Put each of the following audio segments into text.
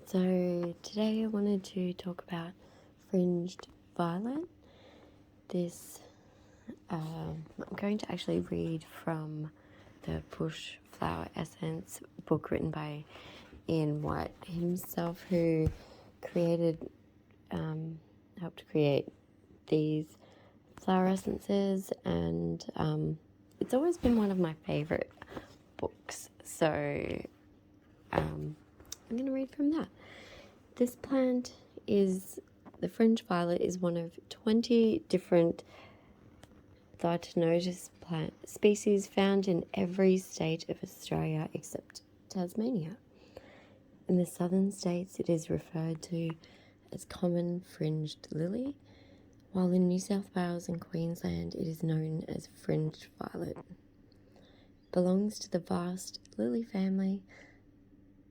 So today I wanted to talk about Fringed Violet. I'm going to actually read from the Bush Flower Essence book written by Ian White himself, who helped create these flower essences, and it's always been one of my favorite books. So I'm going to read from that. This plant the Fringed Violet is one of 20 different Thytinotus plant species found in every state of Australia except Tasmania. In the southern states, it is referred to as common fringed lily, while in New South Wales and Queensland, it is known as Fringed Violet. It belongs to the vast lily family,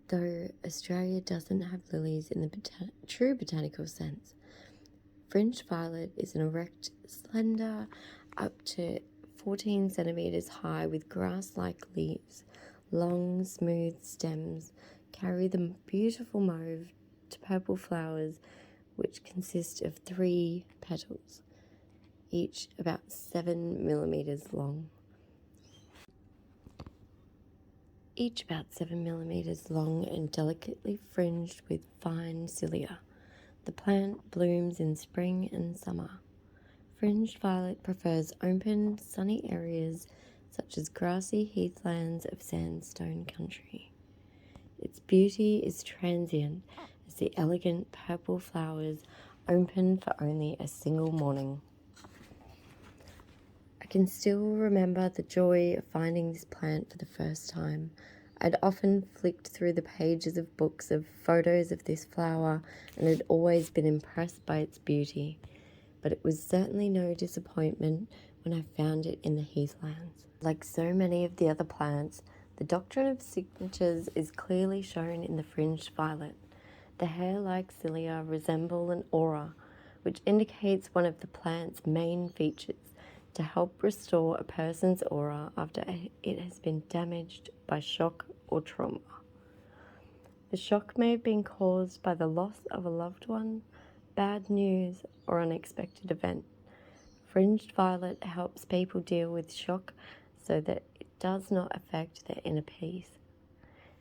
though Australia doesn't have lilies in the true botanical sense. Fringed violet is an erect, slender, up to 14 centimetres high with grass-like leaves. Long, smooth stems carry the beautiful mauve to purple flowers, which consist of 3 petals, each about 7 millimetres long. And delicately fringed with fine cilia. The plant blooms in spring and summer. Fringed violet prefers open, sunny areas such as grassy heathlands of sandstone country. Its beauty is transient as the elegant purple flowers open for only a single morning. I can still remember the joy of finding this plant for the first time. I'd often flicked through the pages of books of photos of this flower and had always been impressed by its beauty, but it was certainly no disappointment when I found it in the heathlands. Like so many of the other plants, the doctrine of signatures is clearly shown in the fringed violet. The hair-like cilia resemble an aura, which indicates one of the plant's main features to help restore a person's aura after it has been damaged by shock or trauma. The shock may have been caused by the loss of a loved one, bad news, or unexpected event. Fringed violet helps people deal with shock so that it does not affect their inner peace.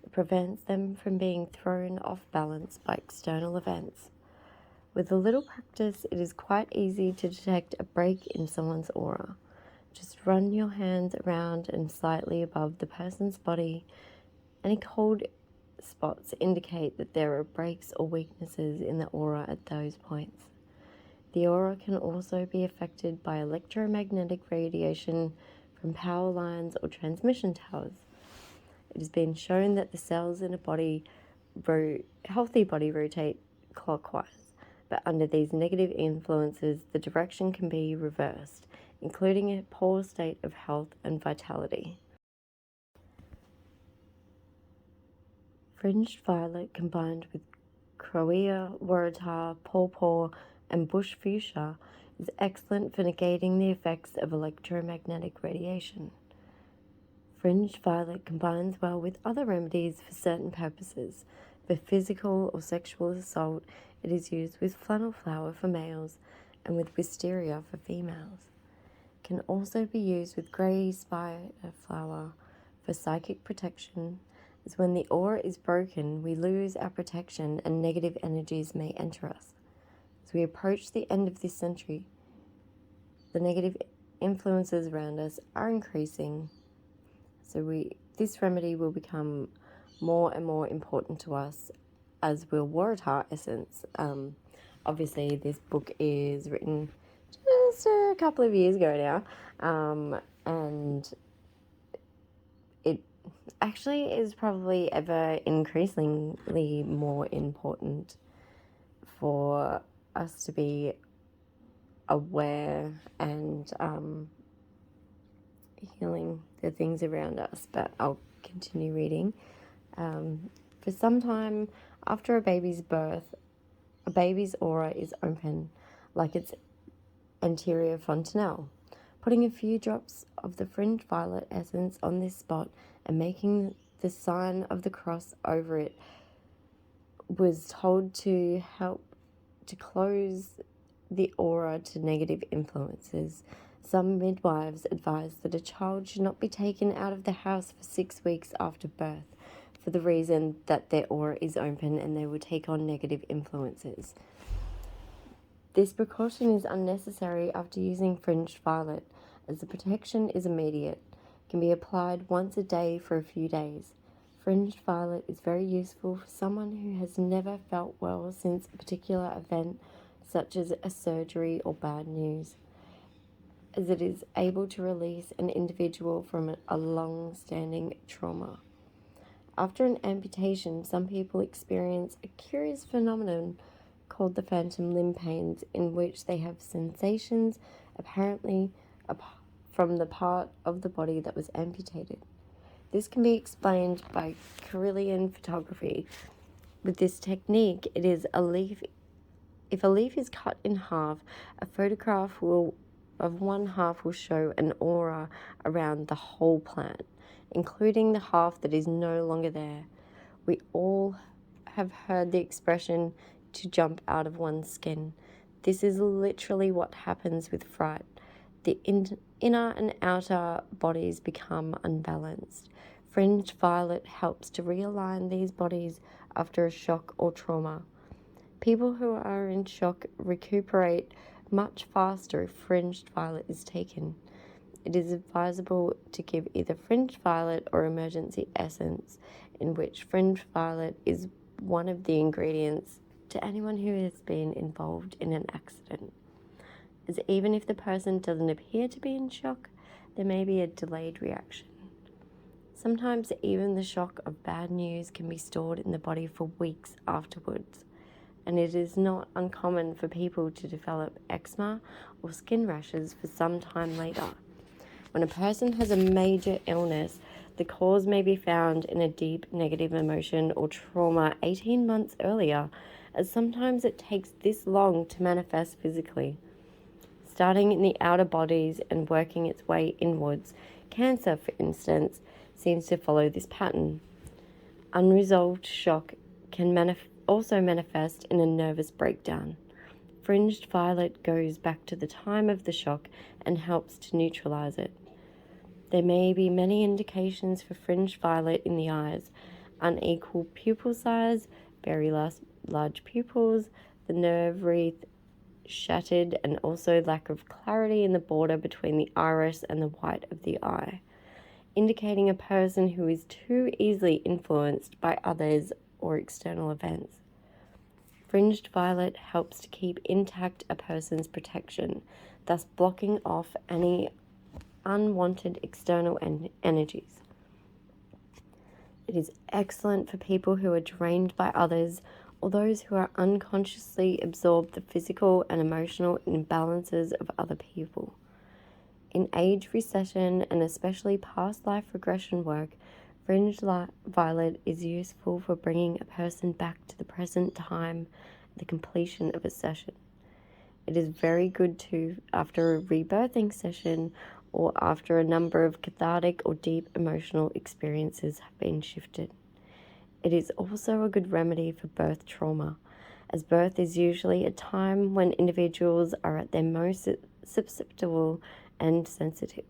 It prevents them from being thrown off balance by external events. With a little practice, it is quite easy to detect a break in someone's aura. Just run your hands around and slightly above the person's body. Any cold spots indicate that there are breaks or weaknesses in the aura at those points. The aura can also be affected by electromagnetic radiation from power lines or transmission towers. It has been shown that the cells in a healthy body rotate clockwise, but under these negative influences, the direction can be reversed, including a poor state of health and vitality. Fringed violet combined with Croea, Waratah, pawpaw, and bush fuchsia is excellent for negating the effects of electromagnetic radiation. Fringed violet combines well with other remedies for certain purposes. For physical or sexual assault, it is used with flannel flower for males and with wisteria for females. It can also be used with grey spider flower for psychic protection, as when the aura is broken, we lose our protection and negative energies may enter us. As we approach the end of this century, the negative influences around us are increasing. So this remedy will become more and more important to us, as will Waratah essence. Obviously, this book is written just a couple of years ago now, and it actually is probably ever increasingly more important for us to be aware and healing the things around us. But I'll continue reading. For some time after a baby's birth, a baby's aura is open, like its anterior fontanelle. Putting a few drops of the fringed violet essence on this spot and making the sign of the cross over it was told to help to close the aura to negative influences. Some midwives advise that a child should not be taken out of the house for 6 weeks after birth, for the reason that their aura is open and they will take on negative influences. This precaution is unnecessary after using Fringed Violet, as the protection is immediate, can be applied once a day for a few days. Fringed Violet is very useful for someone who has never felt well since a particular event, such as a surgery or bad news, as it is able to release an individual from a long-standing trauma. After an amputation, some people experience a curious phenomenon called the phantom limb pains, in which they have sensations apparently from the part of the body that was amputated. This can be explained by Kirlian photography. With this technique, it is a leaf. If a leaf is cut in half, a photograph of one half will show an aura around the whole plant, including the half that is no longer there. We all have heard the expression to jump out of one's skin. This is literally what happens with fright. The inner and outer bodies become unbalanced. Fringed Violet helps to realign these bodies after a shock or trauma. People who are in shock recuperate much faster if Fringed Violet is taken. It is advisable to give either Fringed Violet or emergency essence, in which Fringed Violet is one of the ingredients, to anyone who has been involved in an accident. As even if the person doesn't appear to be in shock, there may be a delayed reaction. Sometimes even the shock of bad news can be stored in the body for weeks afterwards, and it is not uncommon for people to develop eczema or skin rashes for some time later. When a person has a major illness, the cause may be found in a deep negative emotion or trauma 18 months earlier, as sometimes it takes this long to manifest physically. Starting in the outer bodies and working its way inwards, cancer, for instance, seems to follow this pattern. Unresolved shock can also manifest in a nervous breakdown. Fringed Violet goes back to the time of the shock and helps to neutralize it. There may be many indications for Fringed Violet in the eyes: unequal pupil size, very large pupils, the nerve wreath shattered, and also lack of clarity in the border between the iris and the white of the eye, indicating a person who is too easily influenced by others or external events. Fringed Violet helps to keep intact a person's protection, thus blocking off any unwanted external energies. It is excellent for people who are drained by others, or those who are unconsciously absorb the physical and emotional imbalances of other people. In age recession and especially past life regression work, Fringed Violet is useful for bringing a person back to the present time at the completion of a session. It is very good too after a rebirthing session or after a number of cathartic or deep emotional experiences have been shifted. It is also a good remedy for birth trauma, as birth is usually a time when individuals are at their most susceptible and sensitive.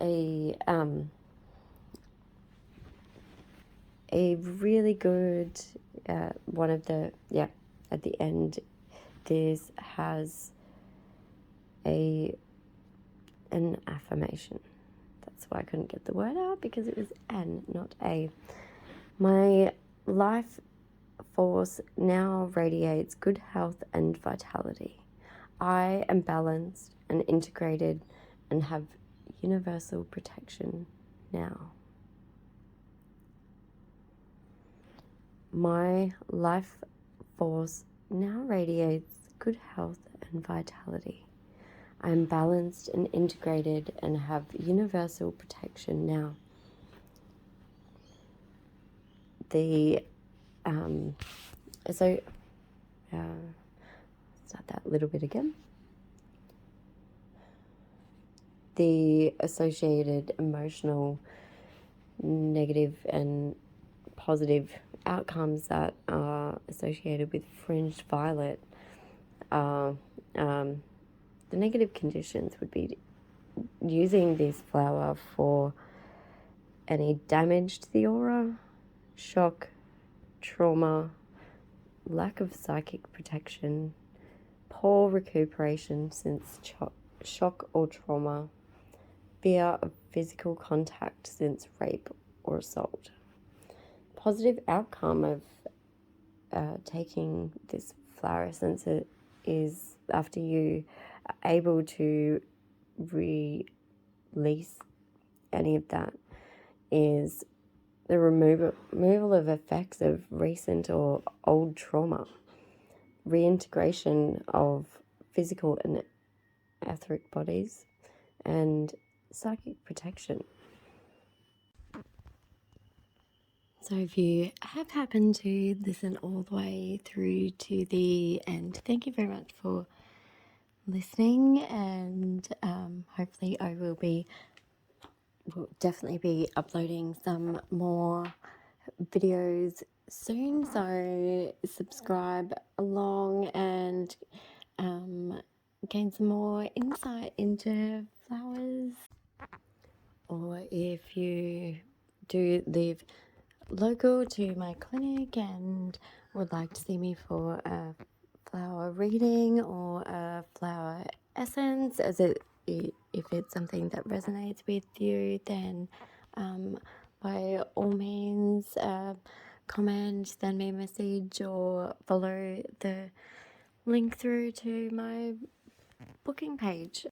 A really good one of the, at the end, this has an affirmation. That's why I couldn't get the word out, because it was N, not A. My life force now radiates good health and vitality. I am balanced and integrated and have universal protection now. My life force now radiates good health and vitality. I am balanced and integrated and have universal protection now. Start that a little bit again. The associated emotional, negative and positive outcomes that are associated with Fringed Violet are the negative conditions would be using this flower for any damage to the aura, shock, trauma, lack of psychic protection, poor recuperation since shock or trauma, fear of physical contact since rape or assault. Positive outcome of taking this flower essence is after you are able to release any of that is the removal of effects of recent or old trauma, reintegration of physical and etheric bodies, and psychic protection. So if you have happened to listen all the way through to the end, thank you very much for listening, and hopefully I will definitely be uploading some more videos soon, so subscribe along and gain some more insight into flowers. Or if you do live local to my clinic and would like to see me for a flower reading or a flower essence, if it's something that resonates with you, then by all means comment, send me a message, or follow the link through to my booking page.